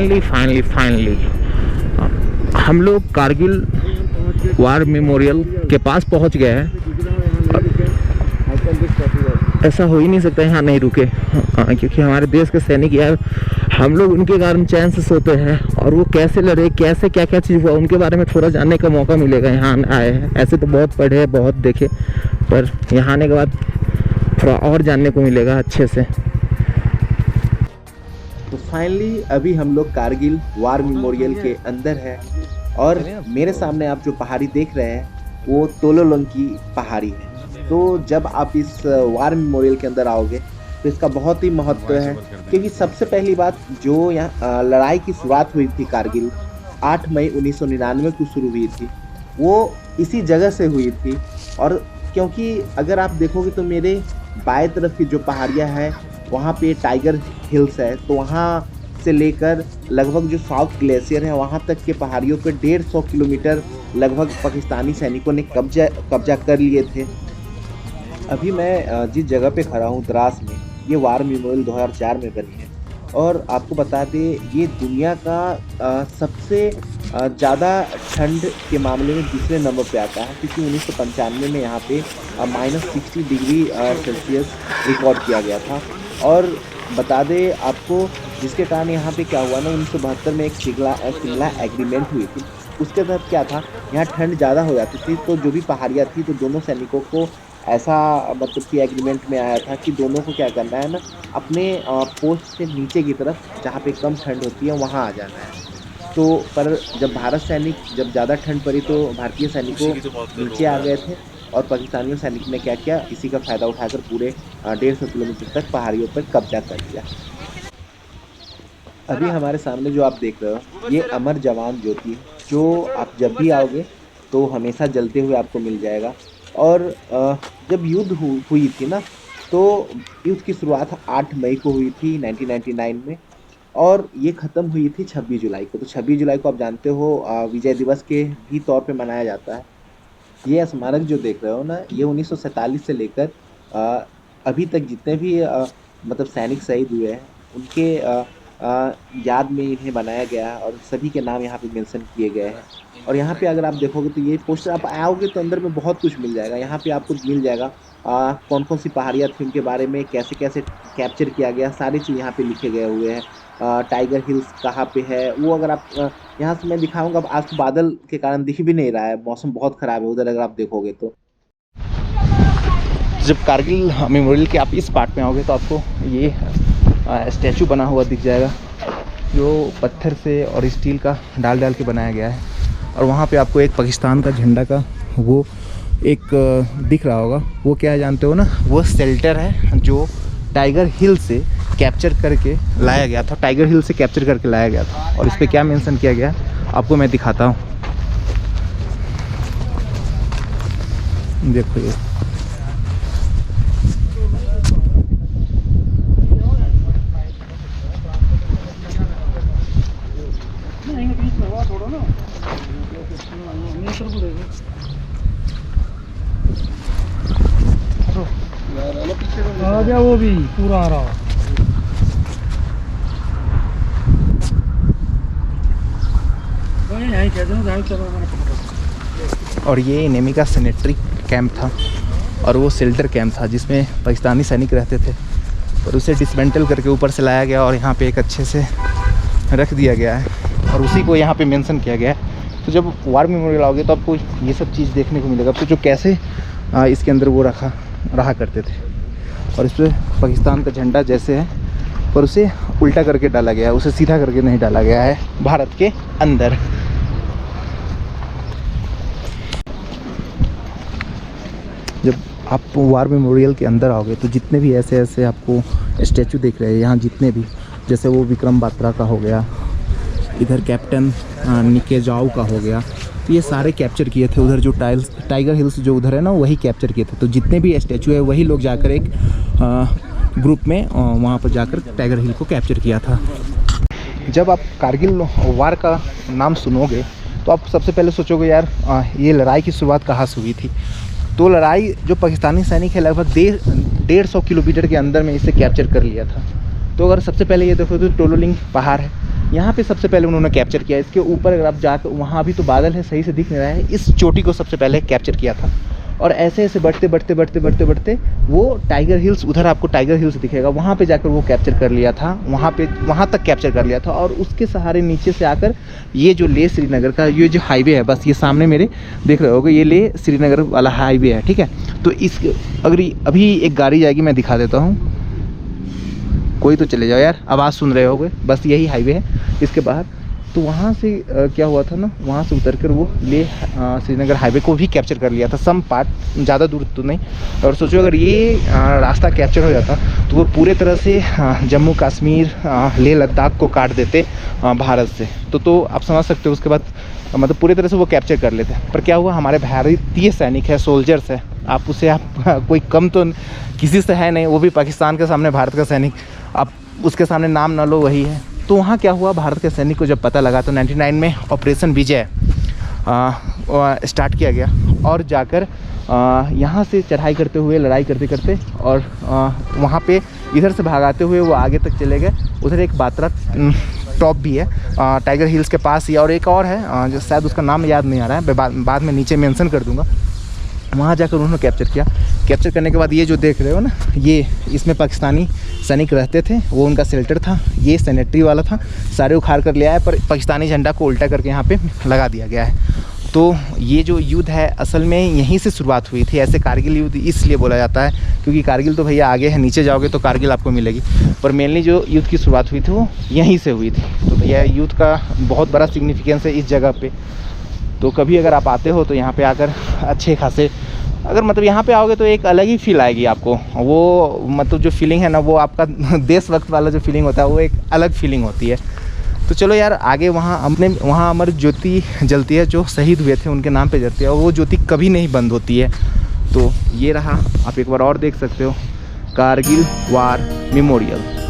Finally हम लोग Kargil war memorial के पास पहुंच गए हैं। ऐसा हो ही नहीं सकता यहाँ नहीं रुके, क्योंकि हमारे देश के सैनिक यार, हम लोग उनके कारण चैन से सोते हैं, और वो कैसे लड़े, कैसे क्या क्या चीज़ हुआ उनके बारे में थोड़ा जानने का मौका मिलेगा। यहाँ आए हैं, ऐसे तो बहुत पढ़े बहुत देखे, पर यहाँ आने के बाद थोड़ा और जानने को मिलेगा अच्छे से। तो फाइनली अभी हम लोग कारगिल वार मेमोरियल के अंदर है, और मेरे सामने आप जो पहाड़ी देख रहे हैं वो तोलोलंग की पहाड़ी है। तो जब आप इस वार मेमोरियल के अंदर आओगे तो इसका बहुत ही महत्व है, क्योंकि सबसे पहली बात जो यहाँ लड़ाई की शुरुआत हुई थी कारगिल 8 मई 1999 को शुरू हुई थी, वो इसी जगह से हुई थी। और क्योंकि अगर आप देखोगे तो मेरे बाएं तरफ की जो पहाड़ियाँ हैं वहाँ पे टाइगर हिल्स है, तो वहाँ से लेकर लगभग जो साउथ ग्लेशियर है वहाँ तक के पहाड़ियों पे 150 किलोमीटर लगभग पाकिस्तानी सैनिकों ने कब्जा कर लिए थे। अभी मैं जिस जगह पे खड़ा हूँ द्रास में, ये वार मेमोरियल 2004 में बनी है, और आपको बता दें ये दुनिया का सबसे ज़्यादा ठंड के मामले में दूसरे नंबर पे आता है, क्योंकि 1995 में यहाँ पे -60 डिग्री सेल्सियस रिकॉर्ड किया गया था। और बता दें आपको, जिसके कारण यहाँ पे क्या हुआ ना, 1972 में एक शिमला एग्रीमेंट हुई थी। उसके तहत क्या था, यहाँ ठंड ज़्यादा हो जाती थी, तो जो भी पहाड़ियाँ थी तो दोनों सैनिकों को ऐसा मतलब कि एग्रीमेंट में आया था कि दोनों को क्या करना है ना, अपने पोस्ट से नीचे की तरफ जहाँ पे कम ठंड होती है वहाँ आ जाना है। तो पर जब भारत सैनिक जब ज़्यादा ठंड पड़ी तो भारतीय सैनिकों नीचे आ गए थे, और पाकिस्तानी सैनिक ने क्या किया, इसी का फ़ायदा उठाकर पूरे 150 किलोमीटर तक पहाड़ियों पर कब्जा कर लिया। अभी हमारे सामने जो आप देख रहे हो ये अमर जवान ज्योति, जो आप जब भी आओगे तो हमेशा जलते हुए आपको मिल जाएगा। और जब युद्ध हुई थी ना, तो युद्ध की शुरुआत 8 मई को हुई थी 1999 में, और ये ख़त्म हुई थी 26 जुलाई को। तो 26 जुलाई को आप जानते हो विजय दिवस के भी तौर पे मनाया जाता है। ये स्मारक जो देख रहे हो ना, ये 1947 से लेकर अभी तक जितने भी मतलब सैनिक शहीद हुए हैं उनके याद में इन्हें बनाया गया है, और सभी के नाम यहाँ पे मेंशन किए गए हैं। और यहाँ पे अगर आप देखोगे तो ये पोस्टर, आप आओगे तो अंदर में बहुत कुछ मिल जाएगा। यहाँ पे आपको मिल जाएगा कौन कौन सी पहाड़ियाँ थी उनके बारे में, कैसे कैसे कैप्चर किया गया, सारी चीज़ यहाँ पे लिखे गए हुए हैं। टाइगर हिल्स कहाँ पे है वो अगर आप यहाँ से मैं दिखाऊंगा। अब आज तो बादल के कारण दिख भी नहीं रहा है, मौसम बहुत ख़राब है उधर अगर आप देखोगे तो। जब कारगिल मेमोरियल के आप इस पार्ट में आओगे तो आपको ये स्टैचू बना हुआ दिख जाएगा, जो पत्थर से और स्टील का डाल के बनाया गया है। और वहाँ पे आपको एक पाकिस्तान का झंडा का वो एक दिख रहा होगा, वो क्या है जानते हो ना, वो शेल्टर है जो टाइगर हिल से कैप्चर करके लाया गया था। टाइगर हिल से कैप्चर करके लाया गया था, और इस पर क्या मेंशन किया गया आपको मैं दिखाता हूँ। देखो ये आ गया, वो भी पूरा आ रहा। और ये नेमी का सैनिटरी कैंप था, और वो शेल्टर कैंप था जिसमें पाकिस्तानी सैनिक रहते थे, और उसे डिसमेंटल करके ऊपर से लाया गया और यहाँ पे एक अच्छे से रख दिया गया है, और उसी को यहाँ पे मेंशन किया गया है। तो जब वार मेमोरियल आओगे तो आपको ये सब चीज़ देखने को मिलेगा, तो जो कैसे इसके अंदर वो रहा करते थे। और इस पर पाकिस्तान का झंडा जैसे है, पर उसे उल्टा करके डाला गया है, उसे सीधा करके नहीं डाला गया है भारत के अंदर। जब आप वार मेमोरियल के अंदर आओगे तो जितने भी ऐसे आपको स्टैचू दिख रहे हैं यहाँ, जितने भी, जैसे वो विक्रम बात्रा का हो गया, इधर कैप्टन निकेजाऊ का हो गया, तो ये सारे कैप्चर किए थे उधर जो टाइगर हिल्स जो उधर है ना, वही कैप्चर किए थे। तो जितने भी स्टैचू है वही लोग जाकर एक ग्रुप में वहाँ पर जाकर टाइगर हिल को कैप्चर किया था। जब आप कारगिल वार का नाम सुनोगे तो आप सबसे पहले सोचोगे यार ये लड़ाई की शुरुआत कहाँ से हुई थी। तो लड़ाई जो पाकिस्तानी सैनिक है लगभग 150 किलोमीटर के अंदर में इसे कैप्चर कर लिया था। तो अगर सबसे पहले ये देखो तो टोलोलिंग पहाड़ है, यहाँ पे सबसे पहले उन्होंने कैप्चर किया। इसके ऊपर अगर आप जाकर, वहाँ अभी तो बादल है, सही से दिख नहीं रहा है, इस चोटी को सबसे पहले कैप्चर किया था। और ऐसे ऐसे बढ़ते बढ़ते बढ़ते बढ़ते बढ़ते वो टाइगर हिल्स, उधर आपको टाइगर हिल्स दिखेगा, वहाँ पे जाकर वो कैप्चर कर लिया था। वहाँ तक कैप्चर कर लिया था। और उसके सहारे नीचे से आकर ये जो लेह श्रीनगर का ये जो हाईवे है, बस ये सामने मेरे देख रहे होगे, ये लेह श्रीनगर वाला हाईवे है, ठीक है। तो इस अगर अभी एक गाड़ी जाएगी, मैं दिखा देता हूँ, कोई तो चले जाओ यार, आवाज़ सुन रहे होगे, बस यही हाईवे है इसके बाहर। तो वहाँ से क्या हुआ था ना, वहाँ से उतर कर वो लेह श्रीनगर हाईवे को भी कैप्चर कर लिया था, सम पार्ट, ज़्यादा दूर तो नहीं। और सोचो अगर ये रास्ता कैप्चर हो जाता तो वो पूरे तरह से जम्मू कश्मीर, लेह लद्दाख को काट देते भारत से। तो आप समझ सकते हो, उसके बाद मतलब पूरी तरह से वो कैप्चर कर लेते। पर क्या हुआ, हमारे भारतीय सैनिक है, सोल्जर्स है, आप उसे आप कोई कम तो किसी से है नहीं, वो भी पाकिस्तान के सामने भारत का सैनिक, आप उसके सामने नाम ना लो, वही है। तो वहाँ क्या हुआ, भारत के सैनिक को जब पता लगा तो 99 में ऑपरेशन विजय स्टार्ट किया गया। और जाकर यहाँ से चढ़ाई करते हुए, लड़ाई करते करते, और वहाँ पे इधर से भागाते हुए वो आगे तक चले गए। उधर एक बात्रा टॉप भी है टाइगर हिल्स के पास ही, और एक और है जो शायद उसका नाम याद नहीं आ रहा है, बाद में नीचे मेंशन कर दूंगा। वहाँ जाकर उन्होंने कैप्चर किया। कैप्चर करने के बाद ये जो देख रहे हो ना, ये इसमें पाकिस्तानी सैनिक रहते थे, वो उनका शेल्टर था, ये सैनिटरी वाला था, सारे उखाड़ कर ले आए, पर पाकिस्तानी झंडा को उल्टा करके यहाँ पे लगा दिया गया है। तो ये जो युद्ध है असल में यहीं से शुरुआत हुई थी। ऐसे कारगिल युद्ध इसलिए बोला जाता है क्योंकि कारगिल तो भैया आगे है, नीचे जाओगे तो कारगिल आपको मिलेगी, पर मेनली जो युद्ध की शुरुआत हुई थी वो यहीं से हुई थी। तो भैया युद्ध का बहुत बड़ा सिग्निफिकेंस है इस जगह पे। तो कभी अगर आप आते हो तो यहाँ पे आकर अच्छे खासे, अगर मतलब यहाँ पे आओगे तो एक अलग ही फील आएगी आपको। वो मतलब जो फीलिंग है ना, वो आपका देशभक्त वाला जो फीलिंग होता है वो एक अलग फीलिंग होती है। तो चलो यार आगे, वहाँ अमर ज्योति जलती है, जो शहीद हुए थे उनके नाम पे जलती है, और वो ज्योति कभी नहीं बंद होती है। तो ये रहा, आप एक बार और देख सकते हो, कारगिल वार मेमोरियल।